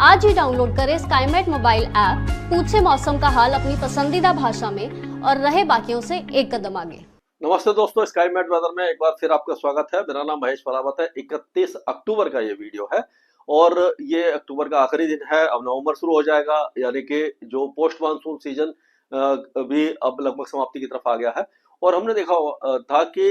आज ही डाउनलोड करें Skymet mobile app, पूछे मौसम का हाल अपनी पसंदीदा भाषा में और रहे बाकियों से एक कदम आगे। नमस्ते दोस्तों, स्काईमेट वेदर में एक बार फिर आपका स्वागत है। मेरा नाम महेश परावत है। 31 अक्टूबर का ये वीडियो है और ये अक्टूबर का आखिरी दिन है। अब नवंबर शुरू हो जाएगा, यानी कि जो पोस्ट मानसून सीजन भी अब लगभग समाप्ति की तरफ आ गया है। और हमने देखा था कि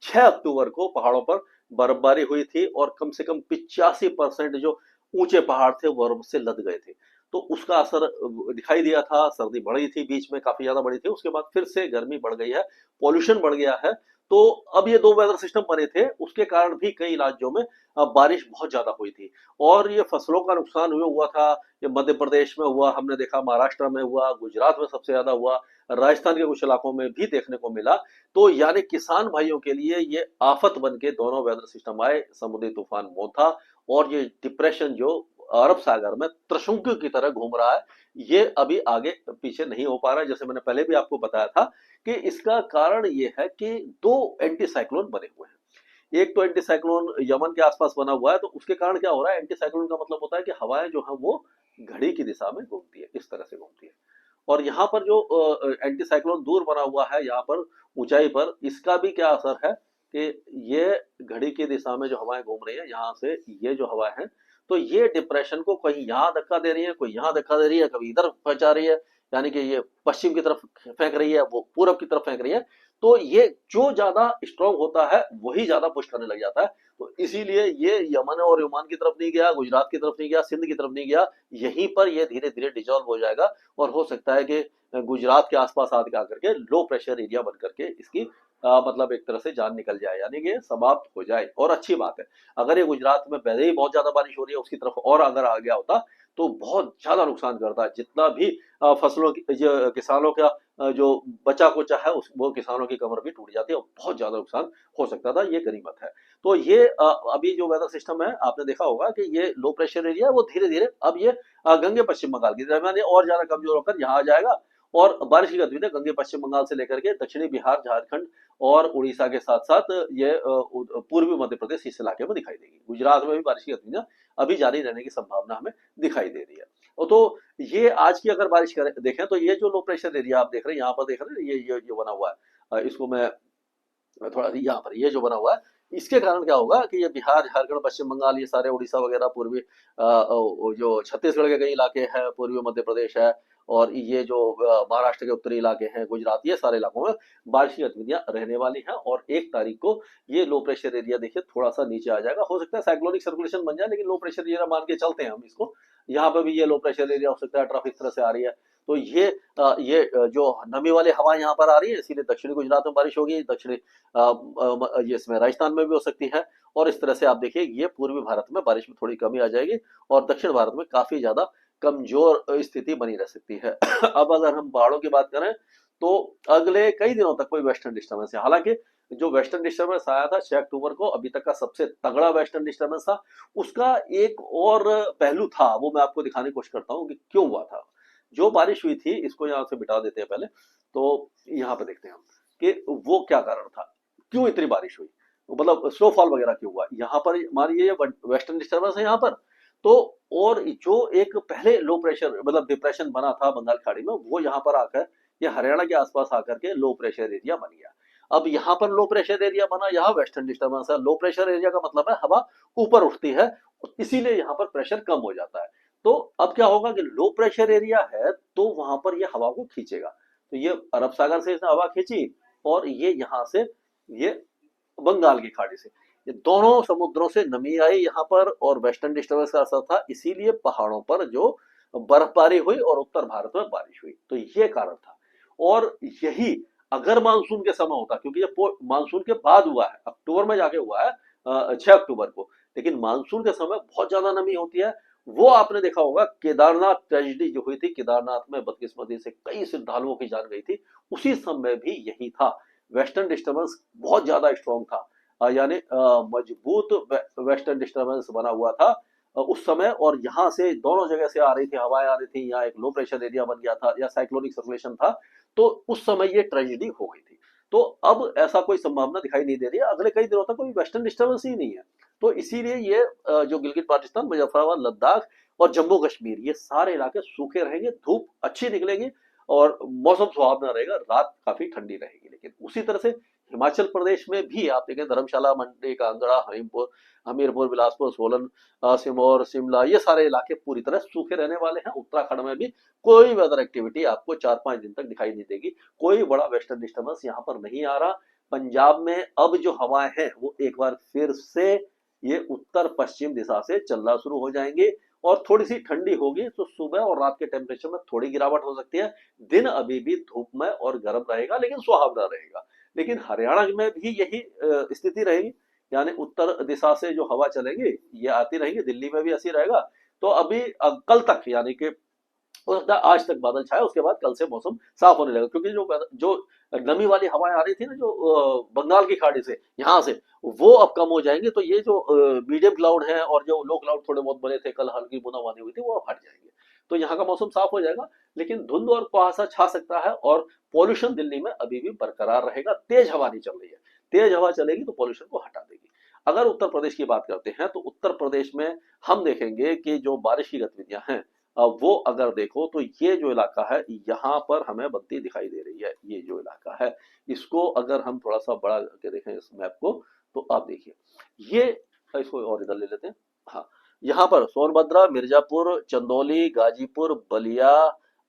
6 अक्टूबर को पहाड़ों पर बर्फबारी हुई थी और कम से कम 85% जो ऊंचे पहाड़ थे वो बर्फ से लद गए थे। तो उसका असर दिखाई दिया था। सर्दी बढ़ी थी, बीच में काफी ज्यादा बढ़ी थी, उसके बाद फिर से गर्मी बढ़ गई है, पॉल्यूशन बढ़ गया है। तो अब ये दो वेदर सिस्टम बने थे, उसके कारण भी कई राज्यों में बारिश बहुत ज्यादा हुई थी और ये फसलों का नुकसान हुआ था। ये मध्य प्रदेश में हुआ, हमने देखा महाराष्ट्र में हुआ, गुजरात में सबसे ज्यादा हुआ, राजस्थान के कुछ इलाकों में भी देखने को मिला। तो यानी किसान भाइयों के लिए ये आफत बन के दोनों वेदर सिस्टम आए, समुद्री तूफान मोथा और ये डिप्रेशन जो अरब सागर में त्रिशंकु की तरह घूम रहा है, ये अभी आगे पीछे नहीं हो पा रहा है। जैसे मैंने पहले भी आपको बताया था कि इसका कारण ये है कि दो एंटी साइक्लोन बने हुए हैं। एक तो एंटी साइक्लोन यमन के आसपास बना हुआ है, तो उसके कारण क्या हो रहा है, एंटी साइक्लोन का मतलब होता है कि हवाएं जो है वो घड़ी की दिशा में घूमती है, इस तरह से घूमती है। और यहाँ पर जो एंटी साइक्लोन दूर बना हुआ है, यहाँ पर ऊंचाई पर, इसका भी क्या असर है कि ये घड़ी की दिशा में जो हवाएं घूम रही है, यहाँ से ये जो हवाएं हैं, तो ये डिप्रेशन को कहीं यहाँ धक्का दे रही है, कोई यहाँ धक्का दे रही है, कभी इधर पहुंचा रही है, यानी कि ये पश्चिम की तरफ फेंक रही है, वो पूरब की तरफ फेंक रही है। तो ये जो ज्यादा स्ट्रांग होता है वही ज्यादा पुश करने लग जाता है। तो इसीलिए ये यमन और ओमान की तरफ नहीं गया, गुजरात की तरफ नहीं गया, सिंध की तरफ नहीं गया, यहीं पर ये धीरे धीरे डिजॉल्व हो जाएगा और हो सकता है कि गुजरात के आसपास आके आकर के लो प्रेशर एरिया बन करके इसकी मतलब एक तरह से जान निकल जाए, यानी कि समाप्त हो जाए। और अच्छी बात है, अगर ये गुजरात में पहले ही बहुत ज्यादा बारिश हो रही है, उसकी तरफ और अगर आ गया होता तो बहुत ज्यादा नुकसान करता है। जितना भी फसलों की किसानों का जो बचा कुचा है, उस वो किसानों की कमर भी टूट जाती है और बहुत ज्यादा नुकसान हो सकता था। ये गनीमत है। तो ये अभी जो वेदर सिस्टम है, आपने देखा होगा कि ये लो प्रेशर एरिया है, वो धीरे धीरे अब ये गंगे पश्चिम बंगाल की दरमियान और ज्यादा कमजोर होकर यहाँ आ जाएगा और बारिश की गतिविधियां गंगे पश्चिम बंगाल से लेकर के दक्षिणी बिहार, झारखंड और उड़ीसा के साथ साथ ये पूर्वी मध्य प्रदेश, इस इलाके में दिखाई देगी। गुजरात में भी बारिश की गतिविधियां अभी जारी रहने की संभावना हमें दिखाई दे रही है। तो ये आज की अगर बारिश करें देखें, तो ये जो लो प्रेशर एरिया आप देख रहे हैं, यहाँ पर देख रहे हैं, ये बना हुआ है, इसको मैं थोड़ा यहाँ पर ये जो बना हुआ है, इसके कारण क्या होगा कि ये बिहार, झारखंड, पश्चिम बंगाल, ये सारे उड़ीसा वगैरह, पूर्वी जो छत्तीसगढ़ के कई इलाके हैं, पूर्वी मध्य प्रदेश है और ये जो महाराष्ट्र के उत्तरी इलाके हैं, गुजरात, ये सारे इलाकों में बारिश की गतिविधियां रहने वाली हैं। और 1 तारीख को ये लो प्रेशर एरिया देखिए थोड़ा सा नीचे आ जाएगा। हो सकता है साइक्लोनिक सर्कुलेशन बन जाए, लेकिन लो प्रेशर एरिया मान के चलते हैं हम इसको। यहाँ पे भी ये लो प्रेशर एरिया हो सकता है, ट्रफ इस तरह से आ रही है। तो ये जो नमी वाली हवा यहाँ पर आ रही है, इसीलिए दक्षिणी गुजरात में बारिश होगी, दक्षिणी ये इसमें राजस्थान में भी हो सकती है। और इस तरह से आप देखिए ये पूर्वी भारत में बारिश में थोड़ी कमी आ जाएगी और दक्षिण भारत में काफी ज्यादा कमजोर स्थिति बनी रह सकती है। अब अगर हम पहाड़ों की बात करें, तो अगले कई दिनों तक कोई वेस्टर्न डिस्टर्बेंस है। हालांकि जो वेस्टर्न डिस्टर्बेंस आया था 6 अक्टूबर को, अभी तक का सबसे तगड़ा वेस्टर्न डिस्टर्बेंस था। उसका एक और पहलू था, वो मैं आपको दिखाने की कोशिश करता हूँ कि क्यों हुआ था। जो बारिश हुई थी, इसको यहाँ से मिटा देते हैं पहले, तो यहाँ पे देखते हैं हम कि वो क्या कारण था, क्यों इतनी बारिश हुई, मतलब स्नोफॉल वगैरह क्यों हुआ। यहाँ पर मानिए ये वेस्टर्न डिस्टर्बेंस है यहाँ पर, तो और जो एक पहले लो प्रेशर मतलब डिप्रेशन बना था बंगाल खाड़ी में, वो यहाँ पर आकर ये हरियाणा के आसपास आकर के लो प्रेशर एरिया बन गया। अब यहाँ पर लो प्रेशर एरिया बना, यहाँ वेस्टर्न डिस्टर्बेंस है। लो प्रेशर एरिया का मतलब है हवा ऊपर उठती है, इसीलिए यहाँ पर प्रेशर कम हो जाता है। तो अब क्या होगा कि लो प्रेशर एरिया है तो वहां पर ये हवा को खींचेगा। तो ये अरब सागर से इसने हवा खींची और ये यहाँ से, ये बंगाल की खाड़ी से, ये दोनों समुद्रों से नमी आई यहाँ पर और वेस्टर्न डिस्टर्बेंस का असर था, इसीलिए पहाड़ों पर जो बर्फबारी हुई और उत्तर भारत में बारिश हुई। तो ये कारण था। और यही अगर मानसून के समय होता, क्योंकि ये मानसून के बाद हुआ है, अक्टूबर में जाके हुआ है 6 अक्टूबर को, लेकिन मानसून के समय बहुत ज्यादा नमी होती है। वो आपने देखा होगा केदारनाथ ट्रेजिडी जो हुई थी, केदारनाथ में बदकिस्मती से कई श्रद्धालुओं की जान गई थी, उसी समय भी यही था। वेस्टर्न डिस्टर्बेंस बहुत ज्यादा स्ट्रॉन्ग था, यानी मजबूत वेस्टर्न डिस्टर्बेंस बना हुआ था उस समय। और यहाँ से दोनों जगह से आ रही थी हवाएं, आ रही थी, यहाँ एक लो प्रेशर एरिया बन गया था या साइक्लोनिक सर्कुलेशन था, तो उस समय ये ट्रेजिडी हो गई थी। तो अब ऐसा कोई संभावना दिखाई नहीं दे रही है, अगले कई दिनों तक कोई वेस्टर्न डिस्टर्बेंस ही नहीं है। तो इसीलिए ये जो गिलगित बाल्टिस्तान, मुजफ्फराबाद, लद्दाख और जम्मू कश्मीर, ये सारे इलाके सूखे रहेंगे, धूप अच्छी निकलेगी और मौसम सुहावना रहेगा, रात काफी ठंडी रहेगी। लेकिन उसी तरह से हिमाचल प्रदेश में भी आप देखें, धर्मशाला, मंडी, कांगड़ा, हमीरपुर, बिलासपुर, सोलन, सिरमौर, शिमला, ये सारे इलाके पूरी तरह सूखे रहने वाले हैं। उत्तराखंड में भी कोई वेदर एक्टिविटी आपको 4-5 दिन तक दिखाई नहीं देगी, कोई बड़ा वेस्टर्न डिस्टर्बेंस यहाँ पर नहीं आ रहा। पंजाब में अब जो हवाएं हैं वो एक बार फिर से ये उत्तर पश्चिम दिशा से चलना शुरू हो जाएंगे और थोड़ी सी ठंडी होगी, तो सुबह और रात के टेम्परेचर में थोड़ी गिरावट हो सकती है। दिन अभी भी धूपमय और गर्म रहेगा, लेकिन सुहावना रहेगा। लेकिन हरियाणा में भी यही स्थिति रहेगी, यानी उत्तर दिशा से जो हवा चलेगी ये आती रहेगी, दिल्ली में भी ऐसी रहेगा। तो अभी कल तक, यानी कि हो सकता है आज तक बादल छाए, उसके बाद कल से मौसम साफ होने लगेगा, क्योंकि जो नमी वाली हवाएं आ रही थी ना, जो बंगाल की खाड़ी से, यहाँ से, वो अब कम हो जाएंगे। तो ये जो मीडियम क्लाउड है और जो लो क्लाउड थोड़े बहुत बने थे, कल हल्की बूंदाबांदी हुई थी, वो अब हट जाएंगे। तो यहाँ का मौसम साफ हो जाएगा, लेकिन धुंध और कुहासा छा सकता है और पॉल्यूशन दिल्ली में अभी भी बरकरार रहेगा। तेज हवा नहीं चल रही है, तेज हवा चलेगी तो पॉल्यूशन को हटा देगी। अगर उत्तर प्रदेश की बात करते हैं तो उत्तर प्रदेश में हम देखेंगे कि जो बारिश की गतिविधियां हैं, वो अगर देखो तो ये जो इलाका है यहाँ पर हमें बनती दिखाई दे रही है। ये जो इलाका है, इसको अगर हम थोड़ा सा बड़ा करके देखें इस मैप को, तो आप देखिए, ये इसको और इधर ले लेते हैं। हाँ, यहाँ पर सोनभद्र, मिर्जापुर, चंदौली, गाजीपुर, बलिया,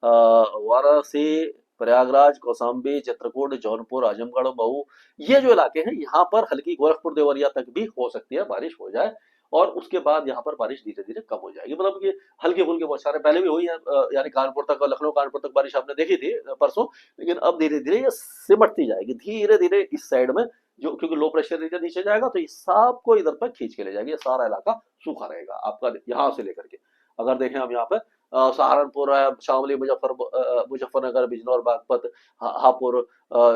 वाराणसी, प्रयागराज, कौशाम्बी, चित्रकूट, जौनपुर, आजमगढ़, मऊ, ये जो इलाके हैं, यहाँ पर हल्की गोरखपुर, देवरिया तक भी हो सकती है बारिश हो जाए, और उसके बाद यहाँ पर बारिश धीरे धीरे कम हो जाएगी। मतलब ये हल्के फुल्के बौछारें पहले भी हुई है, यानी कानपुर तक, लखनऊ कानपुर तक बारिश आपने देखी थी परसों, लेकिन अब धीरे धीरे ये सिमटती जाएगी, धीरे धीरे इस साइड में, जो क्योंकि लो प्रेशर एरिया नीचे जाएगा तो ये सबको इधर पर खींच के ले जाएगी। ये सारा इलाका सूखा रहेगा आपका यहाँ से लेकर के। अगर देखें हम यहाँ पे सहारनपुर है, शामली, मुजफ्फरनगर, बिजनौर, बागपत, हापुड़,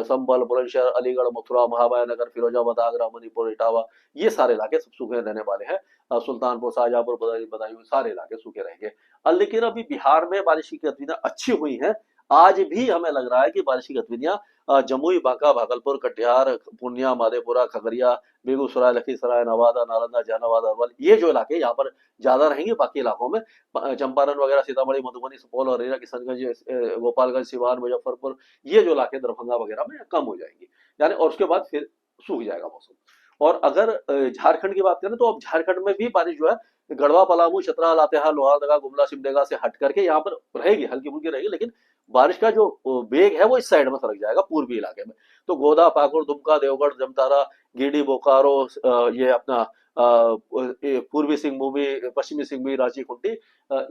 संभल, बुलंदशहर, अलीगढ़, मथुरा, महामायानगर, फिरोजाबाद, आगरा, मणिपुर, इटावा, ये सारे इलाके सब सूखे रहने वाले हैं। सुल्तानपुर, शाहजहांपुर, बदायूं, सारे इलाके सूखे रहेंगे। लेकिन अभी बिहार में बारिश की गतिविधियां अच्छी हुई हैं। आज भी हमें लग रहा है कि बारिश की गतिविधियां जमुई, बांका, भागलपुर, कटिहार, पूर्णिया, मधेपुरा, खगड़िया, बेगूसराय, लखीसराय, नवादा, नालंदा, जहानाबाद, अरवल, ये जो इलाके यहाँ पर ज्यादा रहेंगे। बाकी इलाकों में चंपारण वगैरह, सीतामढ़ी, मधुबनी, सुपौल, औरैया, किशनगंज, गोपालगंज, सिवान, मुजफ्फरपुर, ये जो इलाके दरभंगा वगैरह में कम हो जाएंगी, यानी, और उसके बाद फिर सूख जाएगा मौसम। और अगर झारखंड की बात करें तो अब झारखंड में भी बारिश जो है गढ़वा, पलामू, चतरा, लातेहार, लोहारदगा, गुमला, सिमडेगा से हट करके यहाँ पर रहेगी, हल्की फुल्की रहेगी, लेकिन बारिश का जो वेग है वो इस साइड में सरक जाएगा, पूर्वी इलाके में। तो गोदा, पाकुड़, दुमका, देवगढ़, जमतारा, गिरिडीह, बोकारो, ये अपना पूर्वी सिंहभूमि, पश्चिमी सिंहभूमि, रांची, खूंटी,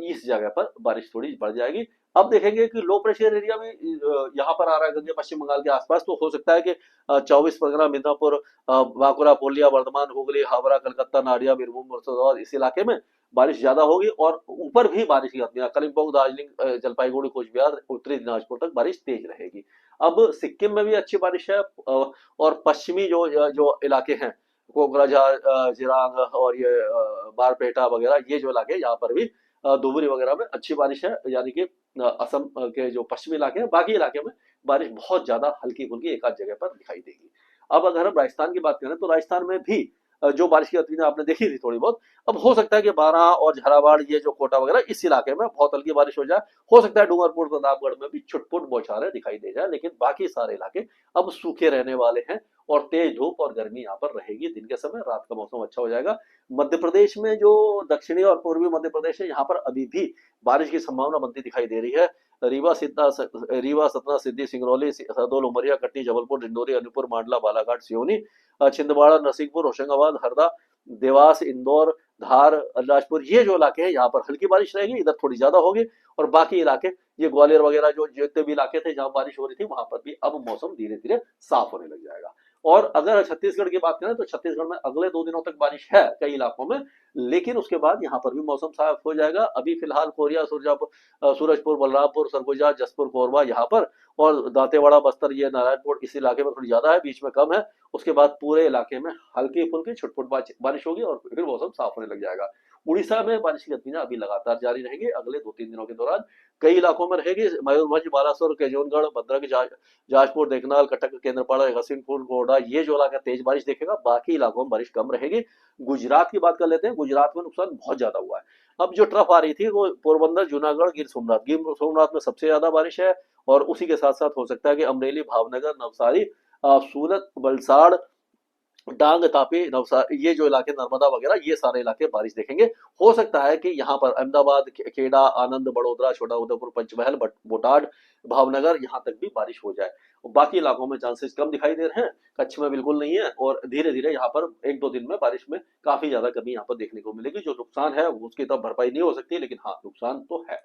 इस जगह पर बारिश थोड़ी बढ़ जाएगी। अब देखेंगे कि लो प्रेशर एरिया में यहाँ पर आ रहा है, गंगे पश्चिम बंगाल के आसपास, तो हो सकता है कि 24 परगना, मिदनापुर, बांकुड़ा, पूर्णिया, वर्धमान, हुगली, हावड़ा, कलकत्ता, नाडिया, बीरभूम, मुर्शिदाबाद, इस इलाके में बारिश ज्यादा होगी। और ऊपर भी बारिश की गतिविधियां, कलिम्पोंग, दार्जिलिंग, जलपाईगुड़ी, कोचबिहार, उत्तरी दिनाजपुर तक बारिश तेज रहेगी। अब सिक्किम में भी अच्छी बारिश है, और पश्चिमी जो इलाके हैं, कोकराझार, जिरांग और ये बारपेटा वगैरह, ये जो इलाके, यहाँ पर भी धुबरी वगैरह में अच्छी बारिश है, यानी कि असम के जो पश्चिमी इलाके हैं, बाकी इलाके में बारिश बहुत ज्यादा हल्की फुल्की एक आध जगह पर दिखाई देगी। अब अगर हम राजस्थान की बात करें तो राजस्थान में भी जो बारिश की गतिविधियां आपने देखी थी थोड़ी बहुत, अब हो सकता है कि बारां और झालावाड़, ये जो कोटा वगैरह, इस इलाके में बहुत हल्की बारिश हो जाए। हो सकता है डूंगरपुर, प्रतापगढ़ में भी छुटपुट बौछारें दिखाई दे जाए, लेकिन बाकी सारे इलाके अब सूखे रहने वाले हैं और तेज धूप और गर्मी यहाँ पर रहेगी दिन के समय। रात का मौसम अच्छा हो जाएगा। मध्य प्रदेश में जो दक्षिणी और पूर्वी मध्य प्रदेश है, यहाँ पर अभी भी बारिश की संभावना बनती दिखाई दे रही है। रीवा, सतना, सिद्धि, सिंगरौली, हरदोल, उमरिया, कटनी, जबलपुर, डिंडोरी, अलीपुर, मांडला, बालाघाट, सिवनी, छिंदवाड़ा, नरसिंहपुर, होशंगाबाद, हरदा, देवास, इंदौर, धार, अलीराजपुर, ये जो इलाके हैं यहाँ पर हल्की बारिश रहेगी, इधर थोड़ी ज्यादा होगी। और बाकी इलाके, ये ग्वालियर वगैरह, जो जितने भी इलाके थे जहां बारिश हो रही थी, वहां पर भी अब मौसम धीरे धीरे साफ होने लग जाएगा। और अगर छत्तीसगढ़ की बात करें तो छत्तीसगढ़ में अगले 2 दिनों तक बारिश है कई इलाकों में, लेकिन उसके बाद यहाँ पर भी मौसम साफ हो जाएगा। अभी फिलहाल कोरिया, सूरजपुर, बलरामपुर, सरगुजा, जसपुर, कोरबा, यहाँ पर, और दांतेवाड़ा, बस्तर, ये नारायणपुर, इस इलाके में थोड़ी ज्यादा है, बीच में कम है। उसके बाद पूरे इलाके में हल्की फुल्की छुटपुट बारिश होगी और फिर मौसम साफ होने लग जाएगा। उड़ीसा में बारिश की गतिविधियां अभी लगातार जारी रहेंगी। अगले 2-3 दिनों के दौरान कई इलाकों में रहेगी। मयूरभंज, बालासोर, केजोनगढ़, भद्रक, जाजपुर, देखनाल, कटक, केंद्रपाड़ा, हसीनपुर, गोड्डा, ये जो इलाका तेज बारिश देखेगा। बाकी इलाकों में बारिश कम रहेगी। गुजरात की बात कर लेते हैं। गुजरात में नुकसान बहुत ज्यादा हुआ है। अब जो ट्रफ आ रही थी वो पोरबंदर, जूनागढ़, गिर सोमनाथ में सबसे ज्यादा बारिश है और उसी के साथ साथ हो सकता है कि अमरेली, भावनगर, नवसारी, सूरत, वलसाड़, डांग, तापी, नवसारी, ये जो इलाके, नर्मदा वगैरह, ये सारे इलाके बारिश देखेंगे। हो सकता है कि यहाँ पर अहमदाबाद, खेड़ा, आनंद, बड़ोदरा, छोटा उदेपुर, पंचमहल, बोटाड, भावनगर, यहाँ तक भी बारिश हो जाए। बाकी इलाकों में चांसेस कम दिखाई दे रहे हैं। कच्छ में बिल्कुल नहीं है और धीरे धीरे यहाँ पर 1-2 दिन में बारिश में काफी ज्यादा कमी यहाँ पर देखने को मिलेगी। जो नुकसान है उसकी तो भरपाई नहीं हो सकती, लेकिन हाँ, नुकसान तो है।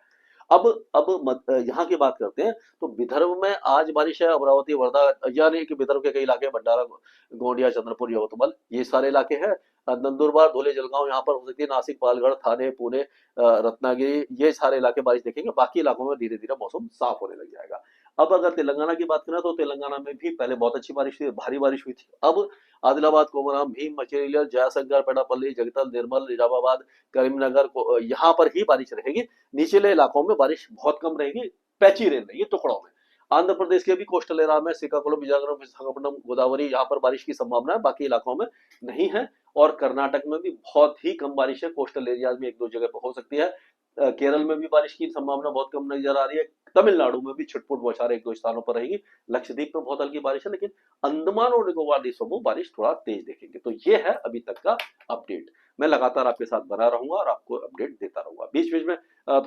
अब यहाँ की बात करते हैं तो विदर्भ में आज बारिश है। अमरावती, वर्धा, यानी कि विदर्भ के कई इलाके, भंडारा, गोंदिया, चंद्रपुर, यवतमाल, ये सारे इलाके हैं। नंदुरबार, धुले, जलगांव, यहाँ पर हो सकती है। नासिक, पालगढ़, थाने, पुणे, रत्नागिरी, ये सारे इलाके बारिश देखेंगे। बाकी इलाकों में धीरे धीरे मौसम साफ होने लग जाएगा। अब अगर तेलंगाना की बात करें तो तेलंगाना में भी पहले बहुत अच्छी बारिश हुई, भारी बारिश हुई थी। अब आदिलाबाद, कोमराम भीम, मचेरियल, जयशंकर, पेडापल्ली, जगतल, निर्मल, निजामाबाद, करीमनगर को यहाँ पर ही बारिश रहेगी। निचले इलाकों में बारिश बहुत कम रहेगी, पैची रेन रहेगी टुकड़ों में। आंध्र प्रदेश के भी कोस्टल एरिया में श्रीकाकुलम, विजयनगरम, विशाखापट्टनम, गोदावरी, यहाँ पर बारिश की संभावना है, बाकी इलाकों में नहीं है। और कर्नाटक में भी बहुत ही कम बारिश है। कोस्टल एरियाज में 1-2 जगह पर हो सकती है। केरल में भी बारिश की संभावना बहुत कम नजर आ रही है। तमिलनाडु में भी छुटपुट बौछारें 1-2 स्थानों पर रहेगी। लक्षद्वीप में बहुत हल्की बारिश है, लेकिन अंडमान और निकोबार द्वीपों में बारिश थोड़ा तेज देखेंगे। तो ये है अभी तक का अपडेट। मैं लगातार आपके साथ बना रहूंगा और आपको अपडेट देता रहूंगा। बीच बीच में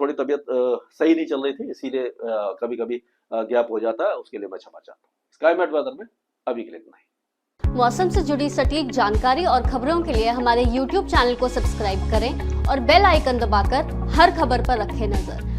थोड़ी तबीयत सही नहीं चल रही थी, इसीलिए कभी कभी गैप हो जाता है, उसके लिए मैं क्षमा चाहता हूँ। स्काईमेट वेदर में अभी के लिए इतना ही। मौसम से जुड़ी सटीक जानकारी और खबरों के लिए हमारे YouTube चैनल को सब्सक्राइब करें और बेल आइकन दबाकर हर खबर पर रखें नजर।